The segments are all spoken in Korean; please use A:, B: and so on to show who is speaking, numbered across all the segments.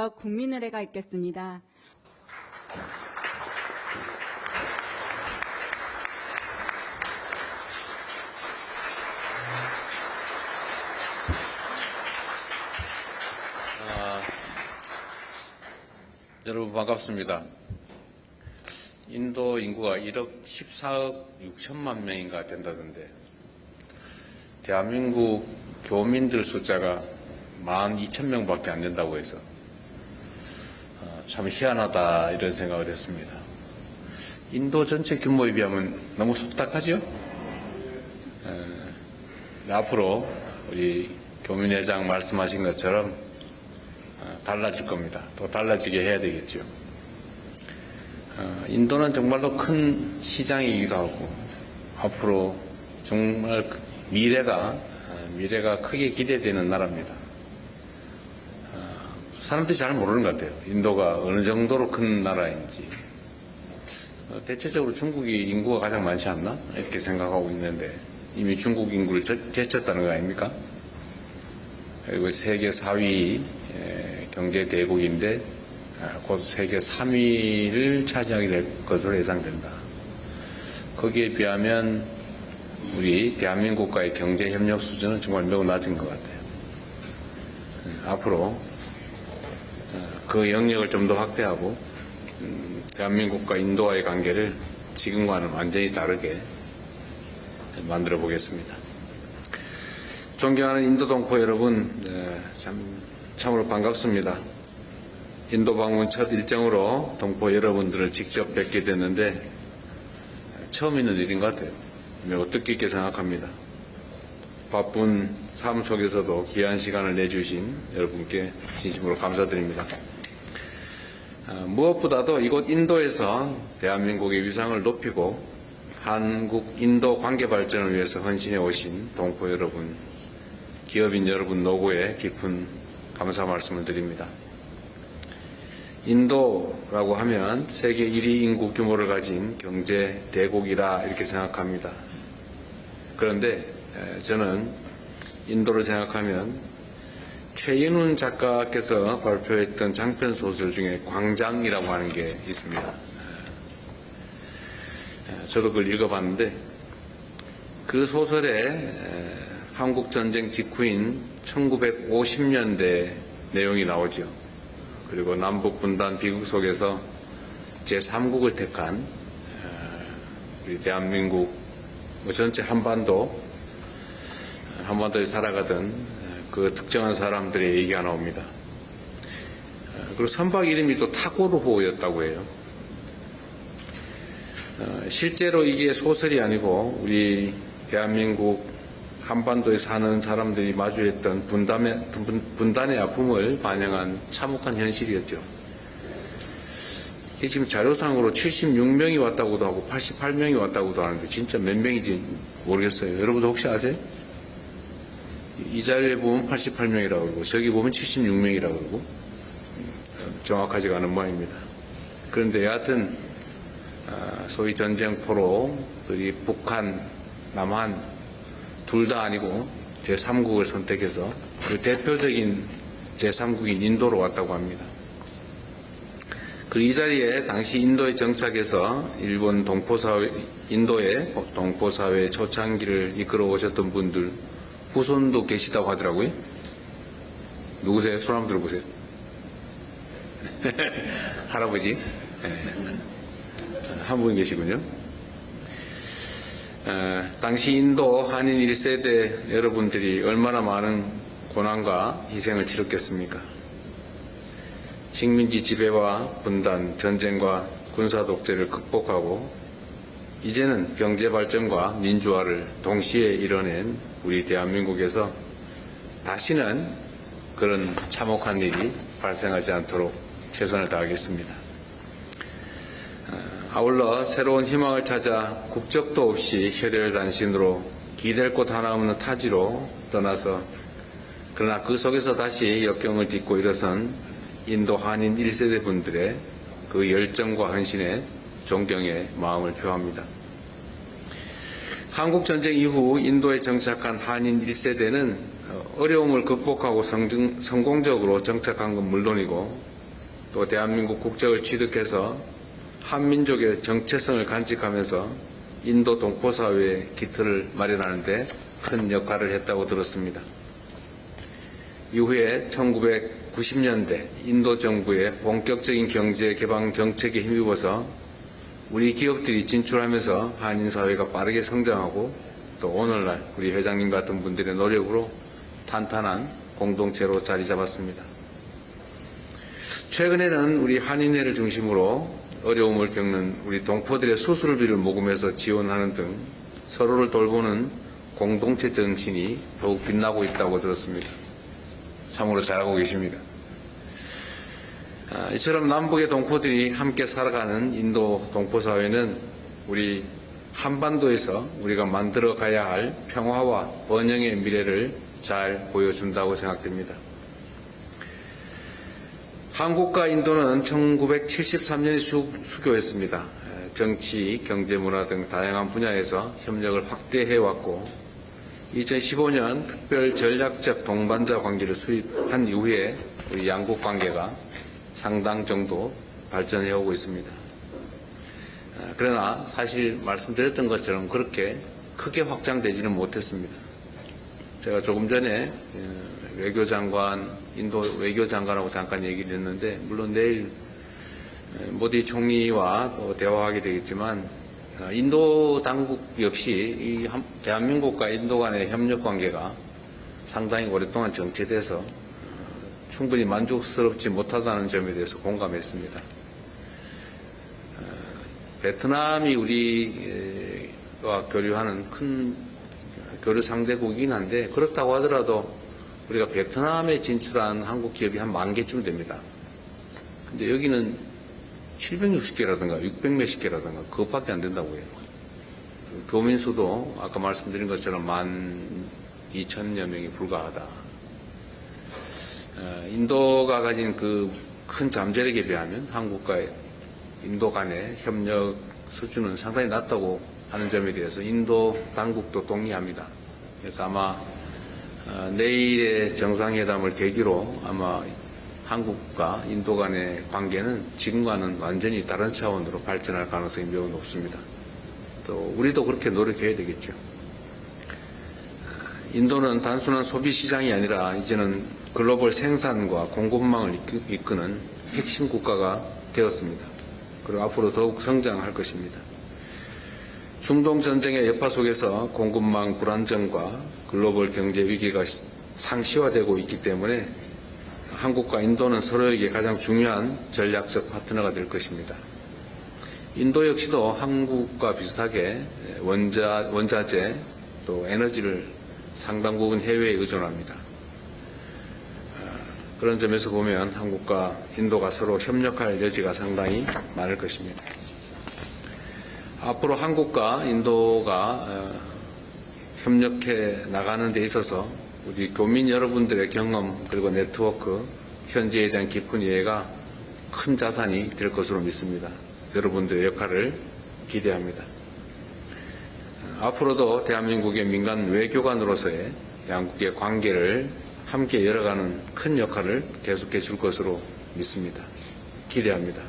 A: 먼저 국민의례가 있겠습니다.
B: 여러분 반갑습니다. 인도 인구가 1억 14억 6천만 명인가 된다던데 대한민국 교민들 숫자가 12,000명밖에 안 된다고 해서 참 희한하다 이런 생각을 했습니다. 인도 전체 규모에 비하면 너무 속닥하죠? 앞으로 우리 교민회장 말씀하신 것처럼 달라질 겁니다. 또 달라지게 해야 되겠죠. 인도는 정말로 큰 시장이기도 하고 앞으로 정말 미래가 크게 기대되는 나라입니다. 사람들이 잘 모르는 것 같아요. 인도가 어느 정도로 큰 나라인지. 대체적으로 중국이 인구가 가장 많지 않나? 이렇게 생각하고 있는데 이미 중국 인구를 제쳤다는 거 아닙니까? 그리고 세계 4위 경제 대국인데 곧 세계 3위를 차지하게 될 것으로 예상된다. 거기에 비하면 우리 대한민국과의 경제 협력 수준은 정말 매우 낮은 것 같아요. 앞으로 그 영역을 좀 더 확대하고 대한민국과 인도와의 관계를 지금과는 완전히 다르게 만들어 보겠습니다. 존경하는 인도 동포 여러분, 참으로 반갑습니다. 인도 방문 첫 일정으로 동포 여러분들을 직접 뵙게 됐는데 처음 있는 일인 것 같아요. 매우 뜻깊게 생각합니다. 바쁜 삶 속에서도 귀한 시간을 내주신 여러분께 진심으로 감사드립니다. 무엇보다도 이곳 인도에서 대한민국의 위상을 높이고 한국-인도 관계 발전을 위해서 헌신해 오신 동포 여러분, 기업인 여러분 노고에 깊은 감사 말씀을 드립니다. 인도라고 하면 세계 1위 인구 규모를 가진 경제 대국이라 이렇게 생각합니다. 그런데 저는 인도를 생각하면 최인훈 작가께서 발표했던 장편 소설 중에 광장이라고 하는 게 있습니다. 저도 그걸 읽어봤는데 그 소설에 한국전쟁 직후인 1950년대 내용이 나오죠. 그리고 남북분단 비극 속에서 제3국을 택한 우리 대한민국 전체 한반도에 살아가던 그 특정한 사람들의 얘기가 나옵니다. 그리고 선박 이름이 또 타고르호였다고 해요. 실제로 이게 소설이 아니고 우리 대한민국 한반도에 사는 사람들이 마주했던 분단의 아픔을 반영한 참혹한 현실이었죠. 이게 지금 자료상으로 76명이 왔다고도 하고 88명이 왔다고도 하는데 진짜 몇 명인지 모르겠어요. 여러분도 혹시 아세요? 이 자료에 보면 88명이라고 그러고 저기 보면 76명이라고 그러고 정확하지가 않은 모양입니다. 그런데 여하튼 소위 전쟁포로들이 북한, 남한 둘 다 아니고 제3국을 선택해서 그 대표적인 제3국인 인도로 왔다고 합니다. 그리고 이 자리에 당시 인도에 정착해서 인도의 동포사회 초창기를 이끌어 오셨던 분들 후손도 계시다고 하더라고요. 누구세요? 손 한번 들어보세요. 할아버지. 한 분 계시군요. 당시 인도 한인 1세대 여러분들이 얼마나 많은 고난과 희생을 치렀겠습니까? 식민지 지배와 분단, 전쟁과 군사 독재를 극복하고 이제는 경제 발전과 민주화를 동시에 이뤄낸 우리 대한민국에서 다시는 그런 참혹한 일이 발생하지 않도록 최선을 다하겠습니다. 아울러 새로운 희망을 찾아 국적도 없이 혈혈단신으로 기댈 곳 하나 없는 타지로 떠나서 그러나 그 속에서 다시 역경을 딛고 일어선 인도 한인 1세대 분들의 그 열정과 헌신에 존경의 마음을 표합니다. 한국전쟁 이후 인도에 정착한 한인 1세대는 어려움을 극복하고 성공적으로 정착한 건 물론이고 또 대한민국 국적을 취득해서 한민족의 정체성을 간직하면서 인도 동포사회의 기틀을 마련하는 데 큰 역할을 했다고 들었습니다. 이후에 1990년대 인도 정부의 본격적인 경제 개방 정책에 힘입어서 우리 기업들이 진출하면서 한인 사회가 빠르게 성장하고 또 오늘날 우리 회장님 같은 분들의 노력으로 탄탄한 공동체로 자리 잡았습니다. 최근에는 우리 한인회를 중심으로 어려움을 겪는 우리 동포들의 수술비를 모금해서 지원하는 등 서로를 돌보는 공동체 정신이 더욱 빛나고 있다고 들었습니다. 참으로 잘하고 계십니다. 이처럼 남북의 동포들이 함께 살아가는 인도 동포사회는 우리 한반도에서 우리가 만들어 가야 할 평화와 번영의 미래를 잘 보여준다고 생각됩니다. 한국과 인도는 1973년에 수교했습니다. 정치, 경제, 문화 등 다양한 분야에서 협력을 확대해왔고 2015년 특별 전략적 동반자 관계를 수립한 이후에 우리 양국 관계가 상당 정도 발전해오고 있습니다. 그러나 사실 말씀드렸던 것처럼 그렇게 크게 확장되지는 못했습니다. 제가 조금 전에 외교장관, 인도 외교장관하고 잠깐 얘기를 했는데 물론 내일 모디 총리와 또 대화하게 되겠지만 인도 당국 역시 이 대한민국과 인도 간의 협력 관계가 상당히 오랫동안 정체돼서 충분히 만족스럽지 못하다는 점에 대해서 공감했습니다. 베트남이 우리와 교류하는 큰 교류 상대국이긴 한데 그렇다고 하더라도 우리가 베트남에 진출한 한국 기업이 한 10,000개쯤 됩니다. 근데 여기는 760개라든가 600몇십 개라든가 그것밖에 안 된다고 해요. 교민 수도 아까 말씀드린 것처럼 12,000여 명이 불과하다. 인도가 가진 그 큰 잠재력에 비하면 한국과 인도 간의 협력 수준은 상당히 낮다고 하는 점에 대해서 인도 당국도 동의합니다. 그래서 아마 내일의 정상회담을 계기로 아마 한국과 인도 간의 관계는 지금과는 완전히 다른 차원으로 발전할 가능성이 매우 높습니다. 또 우리도 그렇게 노력해야 되겠죠. 인도는 단순한 소비 시장이 아니라 이제는 글로벌 생산과 공급망을 이끄는 핵심 국가가 되었습니다. 그리고 앞으로 더욱 성장할 것입니다. 중동 전쟁의 여파 속에서 공급망 불안정과 글로벌 경제 위기가 상시화되고 있기 때문에 한국과 인도는 서로에게 가장 중요한 전략적 파트너가 될 것입니다. 인도 역시도 한국과 비슷하게 원자재 또 에너지를 상당 부분 해외에 의존합니다. 그런 점에서 보면 한국과 인도가 서로 협력할 여지가 상당히 많을 것입니다. 앞으로 한국과 인도가 협력해 나가는 데 있어서 우리 교민 여러분들의 경험 그리고 네트워크, 현지에 대한 깊은 이해가 큰 자산이 될 것으로 믿습니다. 여러분들의 역할을 기대합니다. 앞으로도 대한민국의 민간 외교관으로서의 양국의 관계를 함께 열어가는 큰 역할을 계속해 줄 것으로 믿습니다. 기대합니다.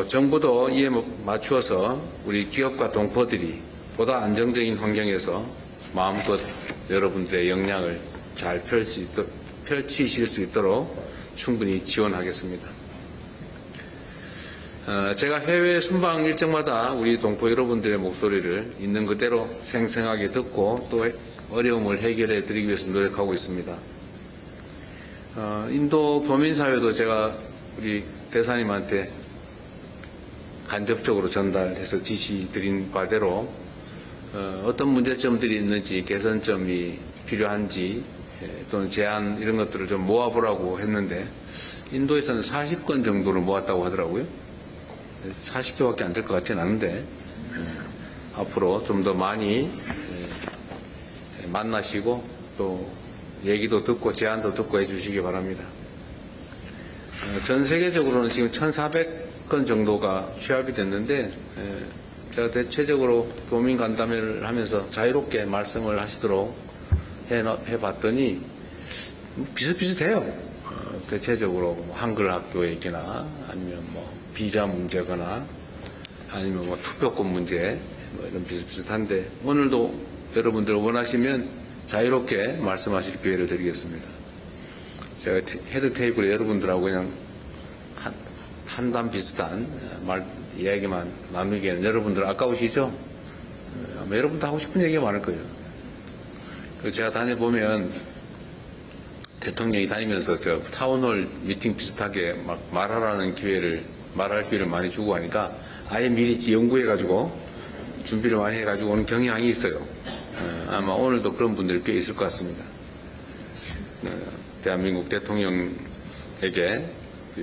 B: 정부도 이에 맞추어서 우리 기업과 동포들이 보다 안정적인 환경에서 마음껏 여러분들의 역량을 잘 펼치실 수 있도록 충분히 지원하겠습니다. 제가 해외 순방 일정마다 우리 동포 여러분들의 목소리를 있는 그대로 생생하게 듣고 또 어려움을 해결해 드리기 위해서 노력하고 있습니다. 인도 교민사회도 제가 우리 대사님한테 간접적으로 전달해서 지시 드린 바대로 어떤 문제점들이 있는지 개선점이 필요한지 또는 제안 이런 것들을 좀 모아보라고 했는데 인도에서는 40건 정도를 모았다고 하더라고요. 40개밖에 안 될 것 같지는 않은데 앞으로 좀 더 많이 만나시고 또 얘기도 듣고 제안도 듣고 해주시기 바랍니다. 전 세계적으로는 지금 1,400건 정도가 취합이 됐는데 제가 대체적으로 교민 간담회를 하면서 자유롭게 말씀을 하시도록 해봤더니 비슷비슷해요. 대체적으로 뭐 한글 학교 얘기나 아니면 뭐 비자 문제거나 아니면 뭐 투표권 문제 뭐 이런 비슷비슷한데 오늘도 여러분들 원하시면 자유롭게 말씀하실 기회를 드리겠습니다. 제가 헤드 테이블에 여러분들하고 그냥 한담 비슷한 이야기만 나누기에는 여러분들 아까우시죠? 아마 여러분도 하고 싶은 얘기가 많을 거예요. 제가 다녀보면 대통령이 다니면서 저 타운홀 미팅 비슷하게 막 말할 기회를 많이 주고 하니까 아예 미리 연구해가지고 준비를 많이 해가지고 오는 경향이 있어요. 아마 오늘도 그런 분들이 꽤 있을 것 같습니다. 대한민국 대통령에게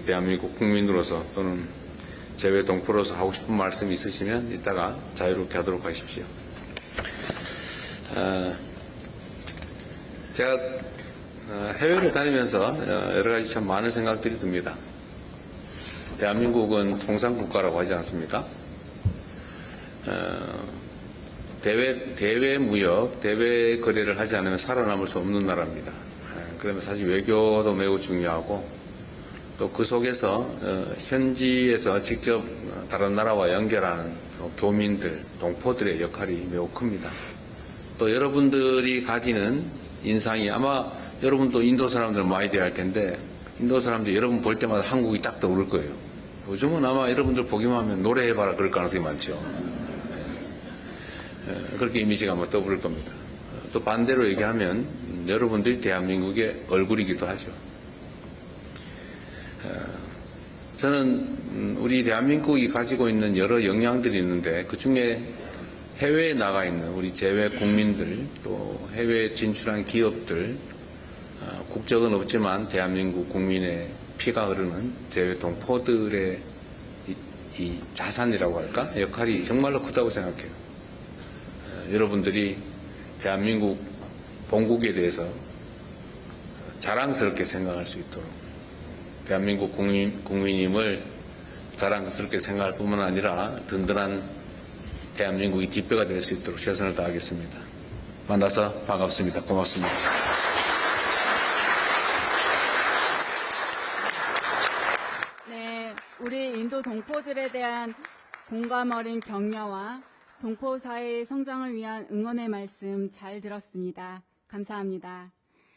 B: 대한민국 국민으로서 또는 재외 동포로서 하고 싶은 말씀이 있으시면 이따가 자유롭게 하도록 하십시오. 제가 해외를 다니면서 여러 가지 참 많은 생각들이 듭니다. 대한민국은 통상국가라고 하지 않습니까? 대외 무역, 대외 거래를 하지 않으면 살아남을 수 없는 나라입니다. 그러면 사실 외교도 매우 중요하고 또 그 속에서 현지에서 직접 다른 나라와 연결하는 교민들, 동포들의 역할이 매우 큽니다. 또 여러분들이 가지는 인상이 아마 여러분도 인도 사람들 많이 대할 텐데 인도 사람들이 여러분 볼 때마다 한국이 딱 떠오를 거예요. 요즘은 아마 여러분들 보기만 하면 노래해봐라 그럴 가능성이 많죠. 그렇게 이미지가 아마 떠오를 겁니다. 또 반대로 얘기하면 여러분들이 대한민국의 얼굴이기도 하죠. 저는 우리 대한민국이 가지고 있는 여러 역량들이 있는데 그중에 해외에 나가 있는 우리 재외 국민들 또 해외에 진출한 기업들 국적은 없지만 대한민국 국민의 피가 흐르는 재외 동포들의 이 자산이라고 할까 역할이 정말로 크다고 생각해요. 여러분들이 대한민국 본국에 대해서 자랑스럽게 생각할 수 있도록 대한민국 국민임을 자랑스럽게 생각할 뿐만 아니라 든든한 대한민국이 뒷배가 될 수 있도록 최선을 다하겠습니다. 만나서 반갑습니다. 고맙습니다.
A: 네, 우리 인도 동포들에 대한 공감 어린 격려와 동포 사회의 성장을 위한 응원의 말씀 잘 들었습니다. 감사합니다.